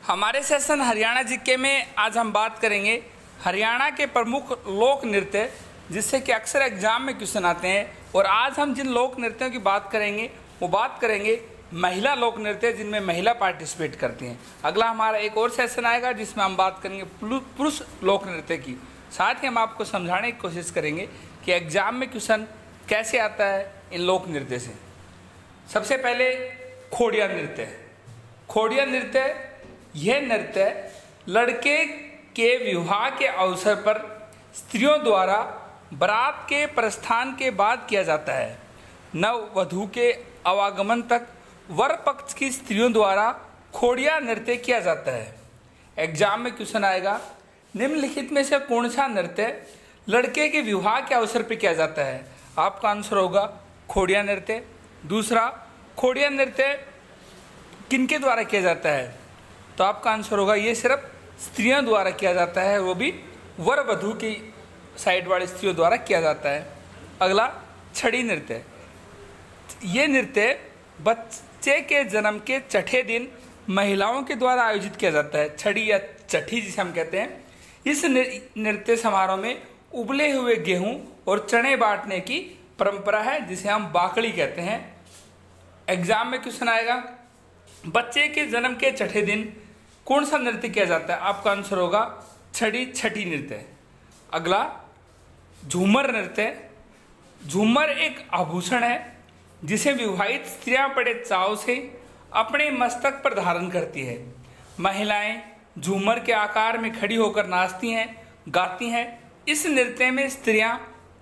हमारे session Haryana GK में आज हम बात करेंगे हरियाणा के प्रमुख लोक नृत्य, जिससे कि अक्सर एग्जाम में क्वेश्चन आते हैं। और आज हम जिन लोक नृत्यों की बात करेंगे वो बात करेंगे महिला लोक नृत्य, जिनमें महिला पार्टिसिपेट करती हैं। अगला हमारा एक और सेशन आएगा जिसमें हम बात करेंगे पुरुष लोक नृत्य की। साथ ही हम आपको समझाने की कोशिश करेंगे कि एग्जाम में क्वेश्चन कैसे आता है इन लोक नृत्य से। सबसे पहले खोड़िया नृत्य। खोड़िया नृत्य यह नृत्य लड़के के विवाह के अवसर पर स्त्रियों द्वारा बारात के प्रस्थान के बाद किया जाता है। नव वधू के आवागमन तक वर पक्ष की स्त्रियों द्वारा खोड़िया नृत्य किया जाता है। एग्जाम में क्वेश्चन आएगा, निम्नलिखित में से कौन सा नृत्य लड़के के विवाह के अवसर पर किया जाता है? आपका आंसर होगा खोड़िया नृत्य। दूसरा, खोड़िया नृत्य किनके द्वारा किया जाता है? तो आपका आंसर होगा ये सिर्फ स्त्रियों द्वारा किया जाता है, वो भी वर वधू की साइड वाली स्त्रियों द्वारा किया जाता है। अगला, छड़ी नृत्य। ये नृत्य बच्चे के जन्म के छठे दिन महिलाओं के द्वारा आयोजित किया जाता है। छड़ी या छठी जिसे हम कहते हैं। इस नृत्य समारोह में उबले हुए गेहूं और चने बांटने की परंपरा है, जिसे हम बाकड़ी कहते हैं। एग्जाम में क्वेश्चन आएगा, बच्चे के जन्म के छठे दिन कौन सा नृत्य किया जाता है? आपका आंसर होगा छठी नृत्य। अगला, झूमर नृत्य। झूमर एक आभूषण है जिसे विवाहित स्त्रियां बड़े चाव से अपने मस्तक पर धारण करती है। महिलाएं झूमर के आकार में खड़ी होकर नाचती हैं, गाती हैं। इस नृत्य में स्त्रियां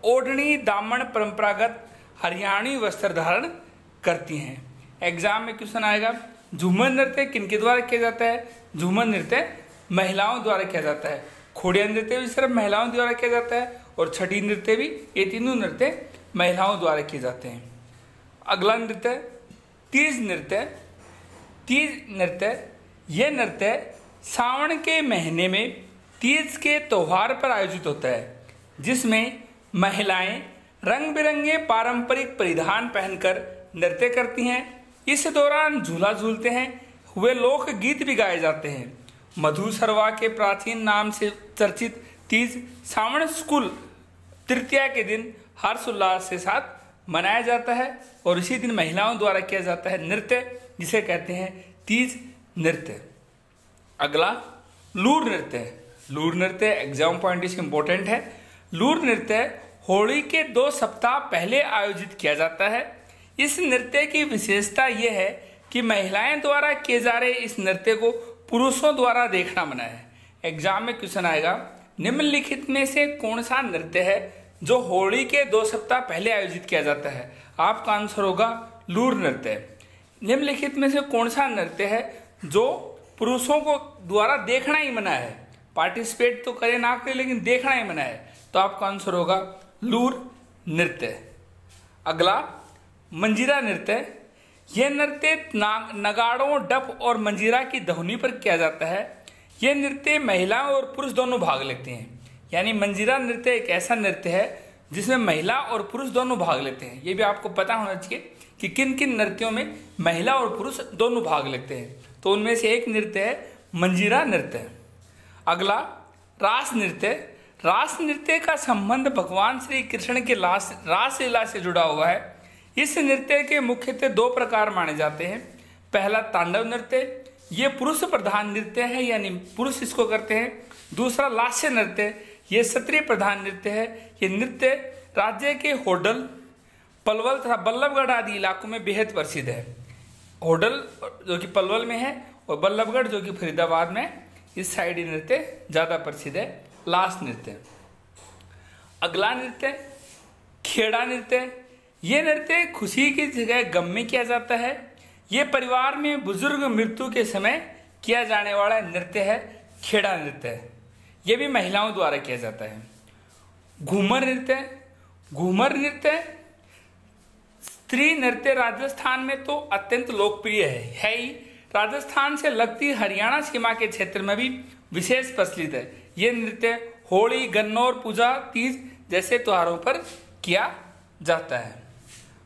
ओढ़नी, दामन, परंपरागत हरियाणवी वस्त्र धारण करती हैं। एग्जाम में क्वेश्चन आएगा, झूमर नृत्य किनके द्वारा किया जाता है? झूमर नृत्य महिलाओं द्वारा किया जाता है। खोड़िया नृत्य भी सिर्फ महिलाओं द्वारा किया जाता है और छठी नृत्य भी, ये तीनों नृत्य महिलाओं द्वारा किए जाते हैं। अगला नृत्य, तीज नृत्य। तीज नृत्य यह नृत्य सावन के महीने में तीज के त्योहार पर आयोजित होता है, जिसमें महिलाएं रंग बिरंगे पारंपरिक परिधान पहनकर नृत्य करती हैं। इस दौरान झूला झूलते हैं हुए लोक गीत भी गाए जाते हैं। मधु सरवा के प्राचीन नाम से चर्चित तीज सावन शुक्ल तृतीया के दिन हर्षोल्लास के साथ मनाया जाता है और इसी दिन महिलाओं द्वारा किया जाता है नृत्य, जिसे कहते हैं तीज नृत्य। अगला, लूर नृत्य। लूर नृत्य एग्जाम पॉइंट से इंपॉर्टेंट है। लूर नृत्य होली के 2 सप्ताह पहले आयोजित किया जाता है। इस नृत्य की विशेषता यह है कि महिलाएं द्वारा किए जा रहे इस नृत्य को पुरुषों द्वारा देखना मना है। एग्जाम में क्वेश्चन आएगा, निम्नलिखित में से कौन सा नृत्य है जो होली के 2 सप्ताह पहले आयोजित किया जाता है? आपका आंसर होगा लूर नृत्य। निम्नलिखित में से कौन सा नृत्य है जो पुरुषों को द्वारा देखना ही मना है? पार्टिसिपेट तो करे ना करे, लेकिन देखना ही मना है। तो आपका आंसर होगा लूर नृत्य। अगला, मंजीरा नृत्य। यह नृत्य नगाड़ों, डफ और मंजीरा की ध्वनि पर किया जाता है। यह नृत्य महिलाओं और पुरुष दोनों भाग लेते हैं। यानी मंजीरा नृत्य एक ऐसा नृत्य है जिसमें महिला और पुरुष दोनों भाग लेते हैं। ये भी आपको पता होना चाहिए कि किन किन नृत्यों में महिला और पुरुष दोनों भाग लेते हैं। तो उनमें से एक नृत्य है मंजीरा नृत्य। अगला, रास नृत्य। रास नृत्य का संबंध भगवान श्री कृष्ण के रासलीला से जुड़ा हुआ है। इस नृत्य के मुख्यतः 2 प्रकार माने जाते हैं। पहला, तांडव नृत्य। ये पुरुष प्रधान नृत्य है, यानी पुरुष इसको करते हैं। दूसरा, लास्य नृत्य। ये स्त्री प्रधान नृत्य है। ये नृत्य राज्य के होडल, पलवल तथा बल्लभगढ़ आदि इलाकों में बेहद प्रसिद्ध है। होडल जो कि पलवल में है और बल्लभगढ़ जो कि फरीदाबाद में, इस साइड ये नृत्य ज़्यादा प्रसिद्ध है, लास नृत्य। अगला नृत्य, खेड़ा नृत्य। ये नृत्य खुशी की जगह गम में किया जाता है। ये परिवार में बुजुर्ग मृत्यु के समय किया जाने वाला नृत्य है, खेड़ा नृत्य। ये भी महिलाओं द्वारा किया जाता है। घूमर नृत्य। घूमर नृत्य स्त्री नृत्य राजस्थान में तो अत्यंत लोकप्रिय है ही, राजस्थान से लगती हरियाणा सीमा के क्षेत्र में भी विशेष प्रचलित है। ये नृत्य होली, गन्नौर पूजा, तीज जैसे त्योहारों पर किया जाता है।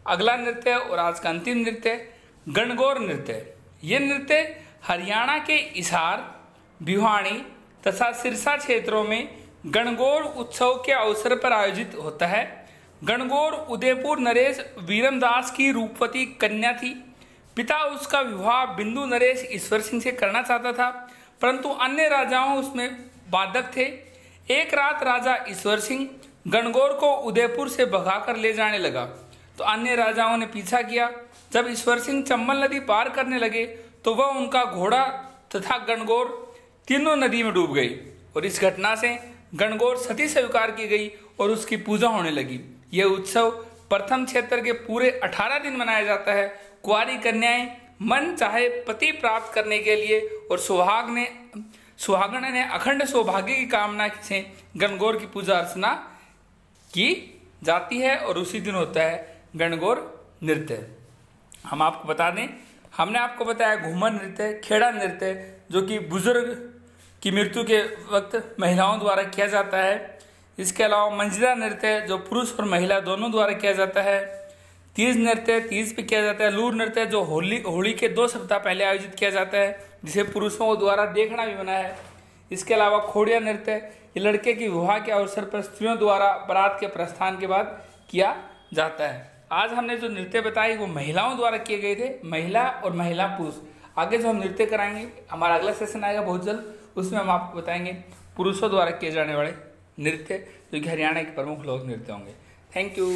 अगला नृत्य और आज का अंतिम नृत्य, गणगौर नृत्य। ये नृत्य हरियाणा के हिसार, भिवानी तथा सिरसा क्षेत्रों में गणगौर उत्सव के अवसर पर आयोजित होता है। गणगौर उदयपुर नरेश वीरमदास की रूपवती कन्या थी। पिता उसका विवाह बिंदु नरेश ईश्वर सिंह से करना चाहता था, परंतु अन्य राजाओं उसमें बाधक थे। एक रात राजा ईश्वर सिंह गणगौर को उदयपुर से भगाकर ले जाने लगा तो अन्य राजाओं ने पीछा किया। जब ईश्वर सिंह चंबल नदी पार करने लगे तो वह, उनका घोड़ा तथा गणगौर तीनों नदी में डूब गई और इस घटना से गणगौर सती स्वीकार की गई और उसकी पूजा होने लगी। यह उत्सव प्रथम क्षेत्र के पूरे 18 दिन मनाया जाता है। कुंवारी कन्याएं मन चाहे पति प्राप्त करने के लिए और सुहागन ने अखंड सौभाग्य की कामना से गणगौर की पूजा अर्चना की जाती है और उसी दिन होता है गणगौर नृत्य। हम आपको बता दें, हमने आपको बताया घूमर नृत्य, खेड़ा नृत्य जो कि बुजुर्ग की मृत्यु के वक्त महिलाओं द्वारा किया जाता है। इसके अलावा मंजिरा नृत्य जो पुरुष और महिला दोनों द्वारा किया जाता है। तीज नृत्य तीज पे किया जाता है। लूर नृत्य जो होली के 2 सप्ताह पहले आयोजित किया जाता है, जिसे पुरुषों द्वारा देखना भी मना है। इसके अलावा खोड़िया नृत्य ये लड़के के विवाह के अवसर पर स्त्रियों द्वारा बारात के प्रस्थान के बाद किया जाता है। आज हमने जो नृत्य बताई वो महिलाओं द्वारा किए गए थे, महिला और महिला पुरुष। आगे जो हम नृत्य कराएंगे, हमारा अगला सेशन आएगा बहुत जल्द, उसमें हम आपको बताएंगे पुरुषों द्वारा किए जाने वाले नृत्य जो कि हरियाणा के प्रमुख लोक नृत्य होंगे। Thank you.